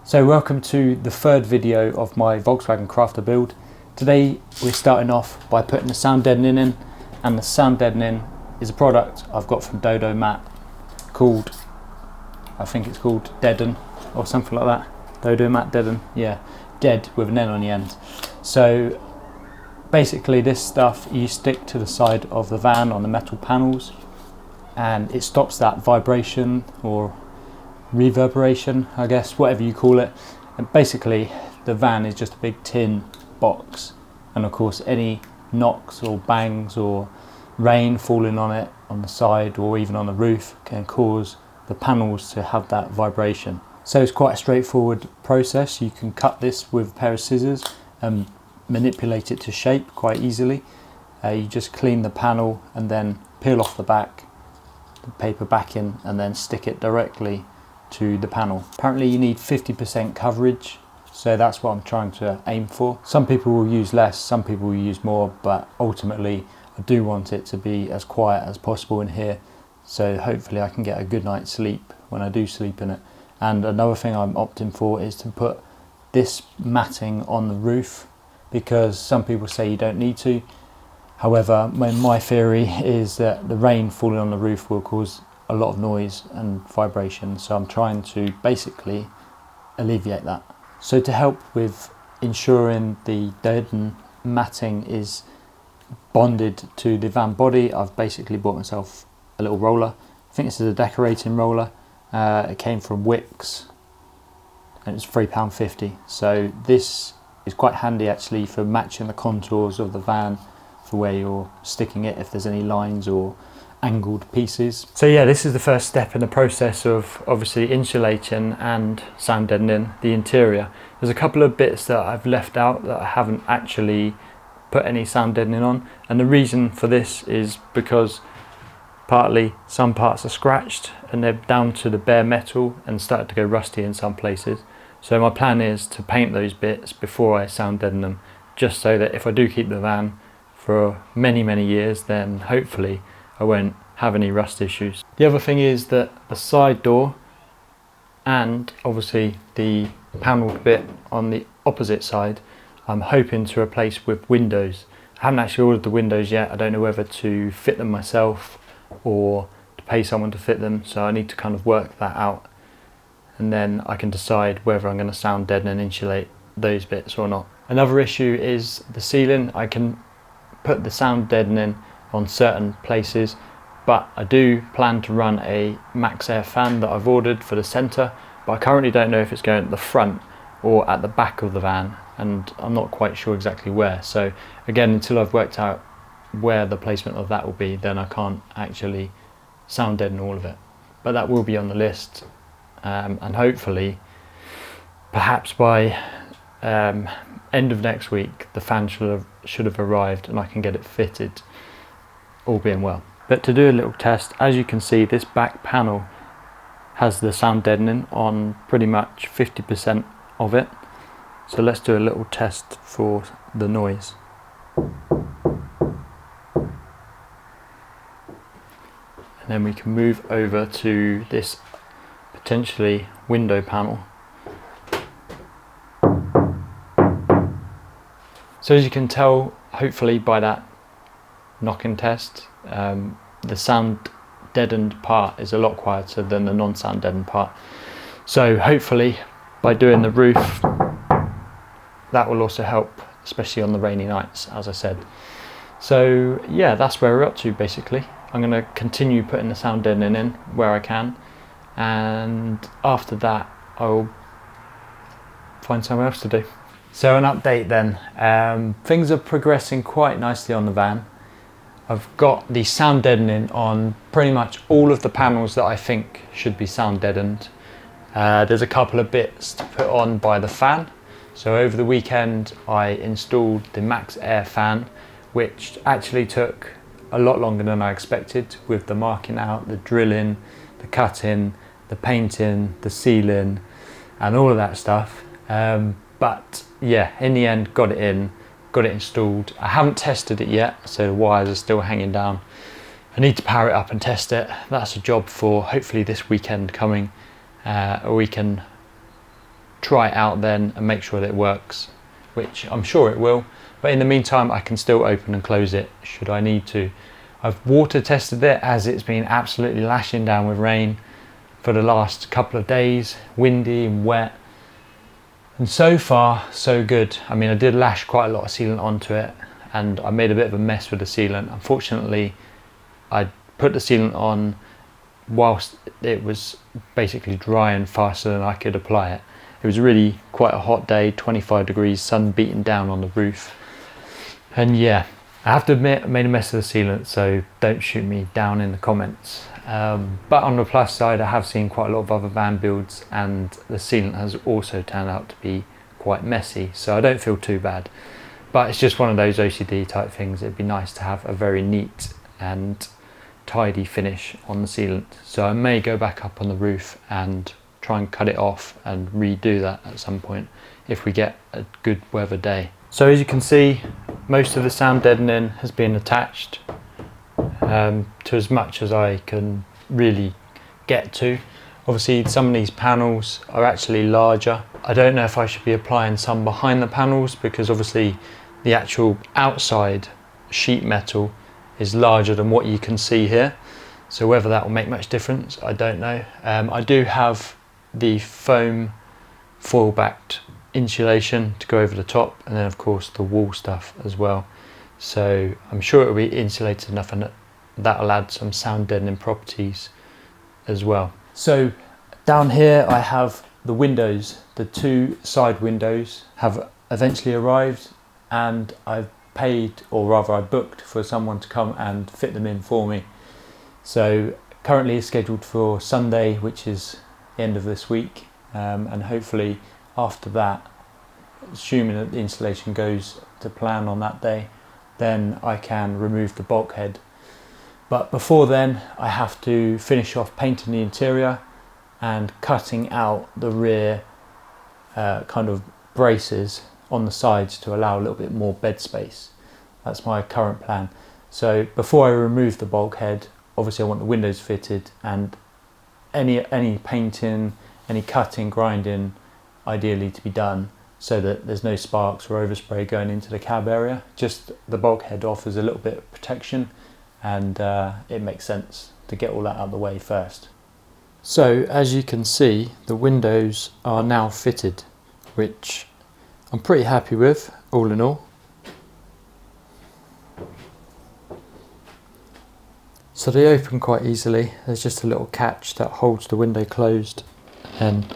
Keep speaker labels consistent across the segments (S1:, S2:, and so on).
S1: So welcome to the third video of my Volkswagen Crafter build. Today we're starting off by putting the sound deadening in, and the sound deadening is a product I've got from Dodo Matte called, I think it's called Deaden or something like that. Dodo Matte Deaden, yeah, dead with an N on the end. So basically this stuff you stick to the side of the van on the metal panels and it stops that vibration or reverberation, I guess, whatever you call it. And basically the van is just a big tin box, and of course any knocks or bangs or rain falling on it on the side or even on the roof can cause the panels to have that vibration. So it's quite a straightforward process. You can cut this with a pair of scissors and manipulate it to shape quite easily. You just clean the panel and then peel off the back, the paper backing, and then stick it directly to the panel. Apparently you need 50% coverage, so that's what I'm trying to aim for. Some people will use less, some people will use more, but ultimately I do want it to be as quiet as possible in here, so hopefully I can get a good night's sleep when I do sleep in it. And another thing I'm opting for is to put this matting on the roof, because some people say you don't need to. However, my theory is that the rain falling on the roof will cause a lot of noise and vibration, so I'm trying to basically alleviate that. So to help with ensuring the deadened matting is bonded to the van body, I've basically bought myself a little roller. I think this is a decorating roller. It came from Wix and it's £3.50. So this is quite handy actually for matching the contours of the van for where you're sticking it, if there's any lines or angled pieces. So yeah, this is the first step in the process of obviously insulating and sound deadening the interior. There's a couple of bits that I've left out that I haven't actually put any sound deadening on, and the reason for this is because partly some parts are scratched and they're down to the bare metal and started to go rusty in some places. So my plan is to paint those bits before I sound deaden them, just so that if I do keep the van for many years, then hopefully I won't have any rust issues. The other thing is that the side door and obviously the panelled bit on the opposite side, I'm hoping to replace with windows. I haven't actually ordered the windows yet. I don't know whether to fit them myself or to pay someone to fit them, so I need to kind of work that out, and then I can decide whether I'm going to sound deaden and insulate those bits or not. Another issue is the ceiling. I can put the sound deadening on certain places, but I do plan to run a max air fan that I've ordered for the centre, but I currently don't know if it's going at the front or at the back of the van, and I'm not quite sure exactly where. So again, until I've worked out where the placement of that will be, then I can't actually sound deaden all of it, but that will be on the list, and hopefully perhaps by end of next week the fan should have arrived and I can get it fitted, all being well. But to do a little test, as you can see, this back panel has the sound deadening on pretty much 50% of it. So let's do a little test for the noise. And then we can move over to this potentially window panel. So as you can tell, hopefully by that knocking test, the sound deadened part is a lot quieter than the non-sound deadened part. So hopefully by doing the roof, that will also help, especially on the rainy nights, as I said. So yeah, that's where we're up to basically. I'm going to continue putting the sound deadening in where I can, and after that I'll find somewhere else to do. So an update then. Things are progressing quite nicely on the van. I've got the sound deadening on pretty much all of the panels that I think should be sound deadened. There's a couple of bits to put on by the fan. So over the weekend I installed the max air fan, which actually took a lot longer than I expected, with the marking out, the drilling, the cutting, the painting, the sealing and all of that stuff. But yeah, in the end got it in, got it installed. I haven't tested it yet, so the wires are still hanging down. I need to power it up and test it. That's a job for hopefully this weekend coming, or we can try it out then and make sure that it works, which I'm sure it will. But in the meantime, I can still open and close it should I need to. I've water tested it as it's been absolutely lashing down with rain for the last couple of days, windy and wet. And so far, so good. I mean, I did lash quite a lot of sealant onto it and I made a bit of a mess with the sealant. Unfortunately, I put the sealant on whilst it was basically drying faster than I could apply it. It was really quite a hot day, 25 degrees, sun beating down on the roof. And yeah, I have to admit I made a mess of the sealant, so don't shoot me down in the comments. But on the plus side, I have seen quite a lot of other van builds and the sealant has also turned out to be quite messy, so I don't feel too bad. But it's just one of those OCD type things. It'd be nice to have a very neat and tidy finish on the sealant. So I may go back up on the roof and try and cut it off and redo that at some point if we get a good weather day. So as you can see, most of the sound deadening has been attached to as much as I can really get to. Obviously some of these panels are actually larger. I don't know if I should be applying some behind the panels because obviously the actual outside sheet metal is larger than what you can see here. So whether that will make much difference, I don't know. I do have the foam foil backed insulation to go over the top, and then of course the wall stuff as well. So I'm sure it will be insulated enough and that'll add some sound deadening properties as well. So down here I have the windows. The two side windows have eventually arrived and I've paid, or rather I booked for someone to come and fit them in for me. So currently it's scheduled for Sunday, which is the end of this week, and hopefully after that, assuming that the installation goes to plan on that day, then I can remove the bulkhead. But before then I have to finish off painting the interior and cutting out the rear kind of braces on the sides to allow a little bit more bed space. That's my current plan. So before I remove the bulkhead, obviously I want the windows fitted, and any painting, any cutting, grinding ideally to be done so that there's no sparks or overspray going into the cab area. Just the bulkhead offers a little bit of protection, and it makes sense to get all that out of the way first. So as you can see, the windows are now fitted, which I'm pretty happy with all in all. So they open quite easily. There's just a little catch that holds the window closed and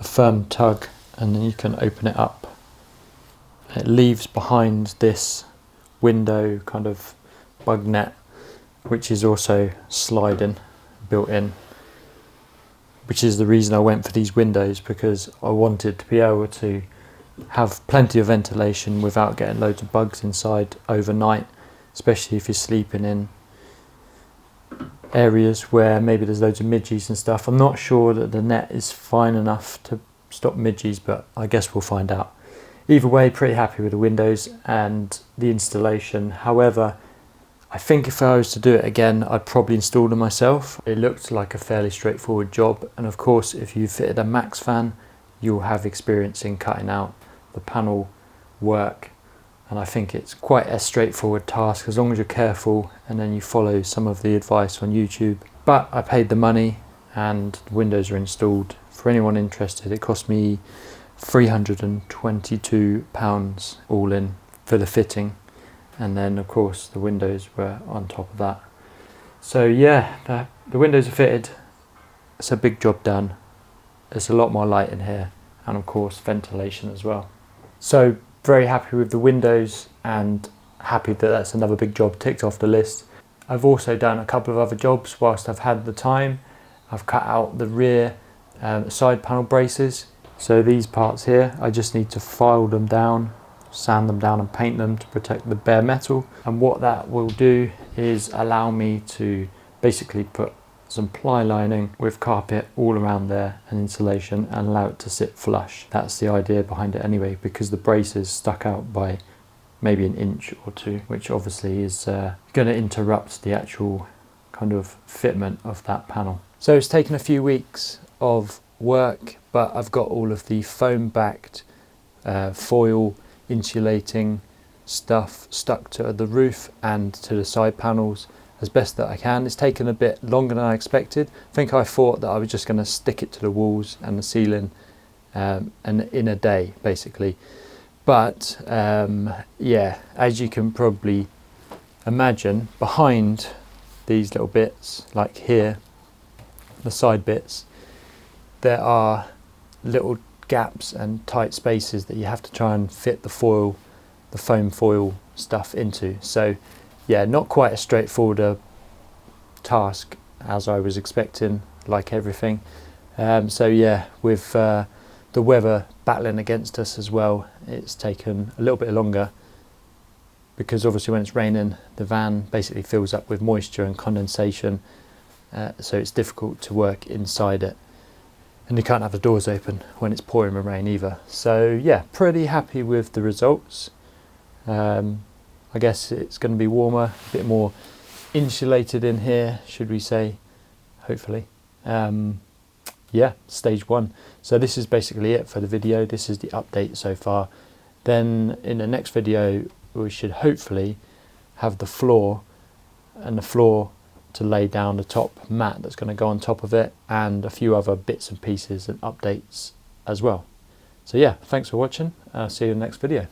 S1: a firm tug, and then you can open it up. It leaves behind this window kind of bug net, which is also sliding, built in, which is the reason I went for these windows, because I wanted to be able to have plenty of ventilation without getting loads of bugs inside overnight, especially if you're sleeping in areas where maybe there's loads of midges and stuff. I'm not sure that the net is fine enough to stop midges, but I guess we'll find out. Either way, pretty happy with the windows and the installation. However, I think if I was to do it again, I'd probably install them myself. It looked like a fairly straightforward job, and of course if you fitted a max fan, you'll have experience in cutting out the panel work, and I think it's quite a straightforward task as long as you're careful and then you follow some of the advice on YouTube. But I paid the money and the windows are installed. For anyone interested, it cost me £322 all in for the fitting, and then of course the windows were on top of that. So yeah, the windows are fitted. It's a big job done. There's a lot more light in here, and of course ventilation as well. So very happy with the windows and happy that that's another big job ticked off the list. I've also done a couple of other jobs whilst I've had the time. I've cut out the rear side panel braces. So these parts here, I just need to file them down, sand them down and paint them to protect the bare metal. And what that will do is allow me to basically put some ply lining with carpet all around there and insulation and allow it to sit flush. That's the idea behind it anyway, because the braces stuck out by maybe an inch or two, which obviously is going to interrupt the actual kind of fitment of that panel. So it's taken a few weeks of work, but I've got all of the foam backed foil insulating stuff stuck to the roof and to the side panels as best that I can. It's taken a bit longer than I expected. I think I thought that I was just going to stick it to the walls and the ceiling and in a day basically, but yeah, as you can probably imagine, behind these little bits, like here, the side bits, there are little gaps and tight spaces that you have to try and fit the foam foil stuff into. So yeah, not quite a straightforward task as I was expecting, like everything. So yeah, with the weather battling against us as well, it's taken a little bit longer, because obviously when it's raining, the van basically fills up with moisture and condensation, so it's difficult to work inside it, and you can't have the doors open when it's pouring with rain either. So yeah, pretty happy with the results. I guess it's going to be warmer, a bit more insulated in here, should we say, hopefully. Yeah, stage 1. So this is basically it for the video. This is the update so far. Then in the next video we should hopefully have the floor to lay down, the top mat that's going to go on top of it, and a few other bits and pieces and updates as well. So yeah, thanks for watching. I'll see you in the next video.